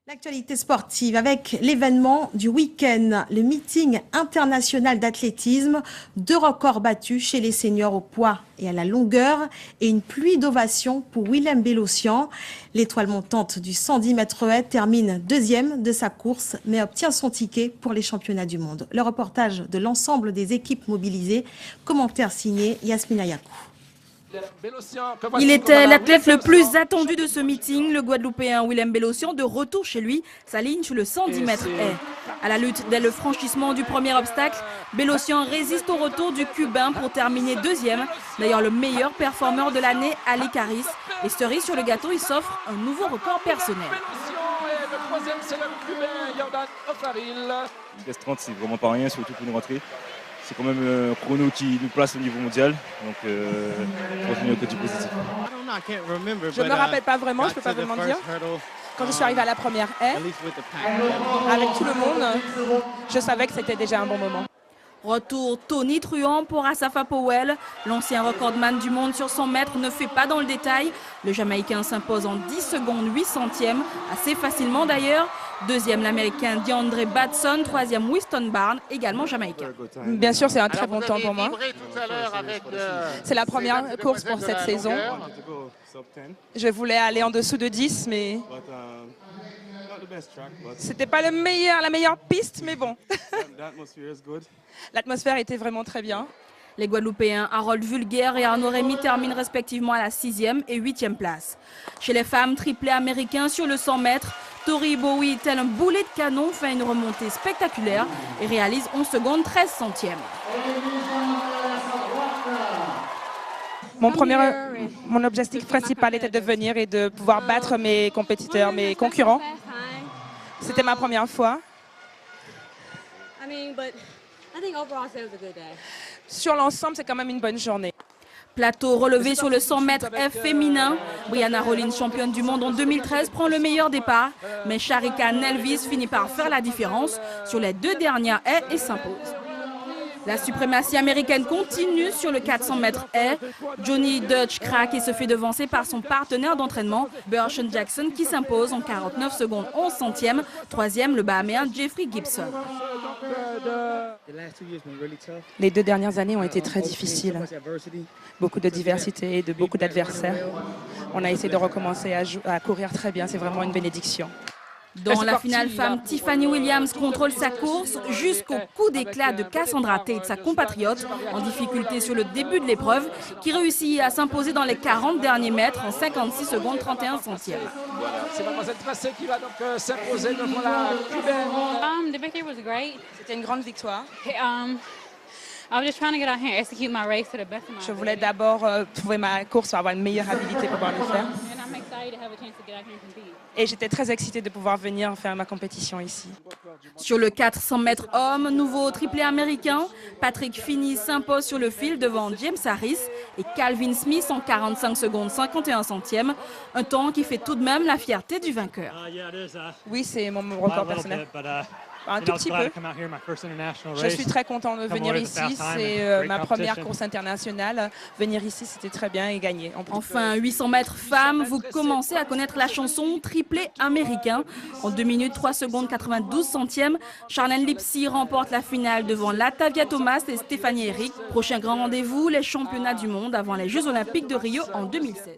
L'actualité sportive avec l'événement du week-end, le meeting international d'athlétisme, 2 records battus chez les seniors au poids et à la longueur et une pluie d'ovations pour Willem Bellossian. L'étoile montante du 110 mètres haies termine 2e de sa course mais obtient son ticket pour les championnats du monde. Le reportage de l'ensemble des équipes mobilisées, commentaire signé Yasmina Yakou. Il était l'athlète le plus attendu de ce meeting. Le Guadeloupéen Willem Bellossian, de retour chez lui, s'aligne sur le 110 mètres haies. À la lutte dès le franchissement du premier obstacle, Bellossian résiste au retour du Cubain pour terminer 2e. D'ailleurs, le meilleur performeur de l'année, Ali Karis. Et cerise sur le gâteau, il s'offre un nouveau record personnel. Le 3e, c'est le Cubain Jordan Ofaril. Une pièce 30, c'est vraiment pas rien, surtout pour une rentrée. C'est quand même un chrono qui nous place au niveau mondial, donc je continue le côté positif. Je ne me rappelle pas vraiment, je ne peux pas vraiment dire. Quand je suis arrivée à la première haie, avec tout le monde, je savais que c'était déjà un bon moment. Retour tonitruant pour Asafa Powell. L'ancien recordman du monde sur 100 mètres ne fait pas dans le détail. Le Jamaïcain s'impose en 10 secondes 8 centièmes, assez facilement d'ailleurs. 2e, l'Américain DeAndre Batson. 3e, Winston Barnes, également Jamaïcain. Bien sûr, c'est un très bon temps pour moi. C'est la première course pour cette saison. Je voulais aller en dessous de 10, mais c'était pas la meilleure piste, mais bon. L'atmosphère était vraiment très bien. Les Guadeloupéens Harold Vulgaire et Arnaud Rémy terminent respectivement à la 6e et 8e place. Chez les femmes, triplé américain sur le 100 mètres, Tori Bowie, tel un boulet de canon, fait une remontée spectaculaire et réalise 11 secondes 13 centièmes. Mon objectif principal était de venir et de pouvoir battre mes compétiteurs, mes concurrents. C'était ma première fois. Sur l'ensemble, c'est quand même une bonne journée. Plateau relevé sur le 100 mètres F féminin. Brianna Rollins, championne du monde en 2013, prend le meilleur départ. Mais Sharika Nelvis finit par faire la différence sur les 2 dernières haies et s'impose. La suprématie américaine continue sur le 400 mètres haies. Johnny Dutch craque et se fait devancer par son partenaire d'entraînement, Bershon Jackson, qui s'impose en 49 secondes 11 centièmes. 3e, le Bahaméen Jeffrey Gibson. Les 2 dernières années ont été très difficiles. Beaucoup de diversité et de beaucoup d'adversaires. On a essayé de recommencer à courir très bien. C'est vraiment une bénédiction. Dans la finale femme, Tiffany Williams contrôle sa course jusqu'au coup d'éclat de Cassandra Tate, sa compatriote, en difficulté sur le début de l'épreuve, qui réussit à s'imposer dans les 40 derniers mètres en 56 secondes 31 centièmes. Voilà, c'est Mademoiselle Tracé qui va donc s'imposer devant la Cubaine. C'était une grande victoire. Je voulais d'abord trouver ma course pour avoir une meilleure habilité pour pouvoir le faire. Et j'étais très excitée de pouvoir venir faire ma compétition ici. Sur le 400 mètres hommes, nouveau triplé américain, Patrick Finney s'impose sur le fil devant James Harris et Calvin Smith en 45 secondes 51 centièmes. Un temps qui fait tout de même la fierté du vainqueur. Oui, c'est mon record personnel. Un tout petit peu. Je suis très contente de venir ici. C'est ma première course internationale. Venir ici, c'était très bien et gagner. Enfin, 800 mètres femmes, vous commencez à connaître la chanson triplé américain. En 2 minutes 3 secondes 92 centièmes, Charlène Lipsy remporte la finale devant Latavia Thomas et Stéphanie Eric. Prochain grand rendez-vous, les championnats du monde avant les Jeux olympiques de Rio en 2016.